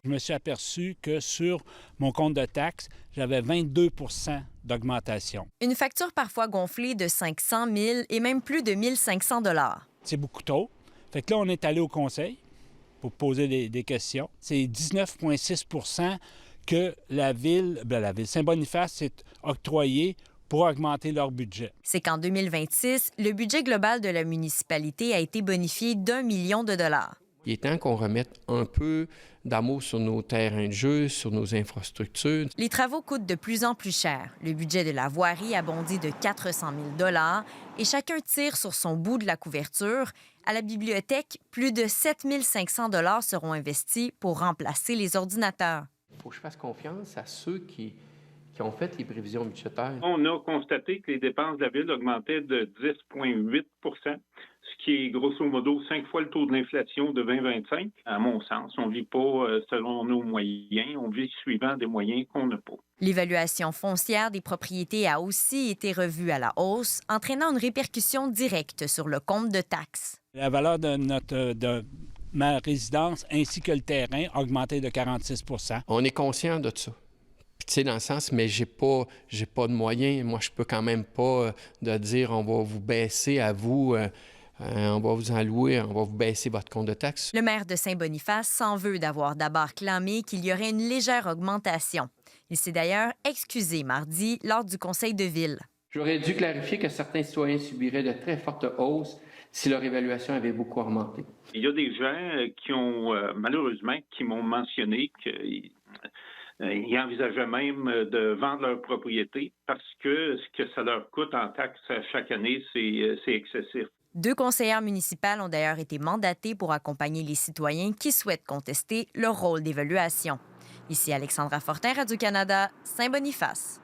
Je me suis aperçu que sur mon compte de taxes, j'avais 22 d'augmentation. Une facture parfois gonflée de 500 000 et même plus de 1 500 $. C'est beaucoup trop. Fait que là, on est allé au conseil pour poser des questions. C'est 19,6 que la ville Saint-Boniface s'est octroyé pour augmenter leur budget. C'est qu'en 2026, le budget global de la municipalité a été bonifié d'1 million de dollars. Il est temps qu'on remette un peu d'amour sur nos terrains de jeu, sur nos infrastructures. Les travaux coûtent de plus en plus cher. Le budget de la voirie a bondi de 400 000 $ et chacun tire sur son bout de la couverture. À la bibliothèque, plus de 7 500 $ seront investis pour remplacer les ordinateurs. Il faut que je fasse confiance à ceux qui ont fait les prévisions budgétaires. On a constaté que les dépenses de la ville augmentaient de 10,8 ce qui est grosso modo 5 fois le taux de l'inflation de 2025. À mon sens, on ne vit pas selon nos moyens, on vit suivant des moyens qu'on n'a pas. L'évaluation foncière des propriétés a aussi été revue à la hausse, entraînant une répercussion directe sur le compte de taxes. La valeur de ma résidence ainsi que le terrain a augmenté de 46 % On est conscient de ça. Puis, tu sais, dans le sens, mais j'ai pas de moyens. Moi, je peux quand même pas de dire on va vous baisser à vous, on va vous en louer, on va vous baisser votre compte de taxes. Le maire de Saint-Boniface s'en veut d'avoir d'abord clamé qu'il y aurait une légère augmentation. Il s'est d'ailleurs excusé mardi lors du conseil de ville. J'aurais dû clarifier que certains citoyens subiraient de très fortes hausses si leur évaluation avait beaucoup augmenté. Il y a des gens qui ont, malheureusement, qui m'ont mentionné qu'ils envisageaient même de vendre leur propriété parce que ce que ça leur coûte en taxes chaque année, c'est excessif. 2 conseillères municipales ont d'ailleurs été mandatées pour accompagner les citoyens qui souhaitent contester leur rôle d'évaluation. Ici Alexandra Fortin, Radio-Canada, Saint-Boniface.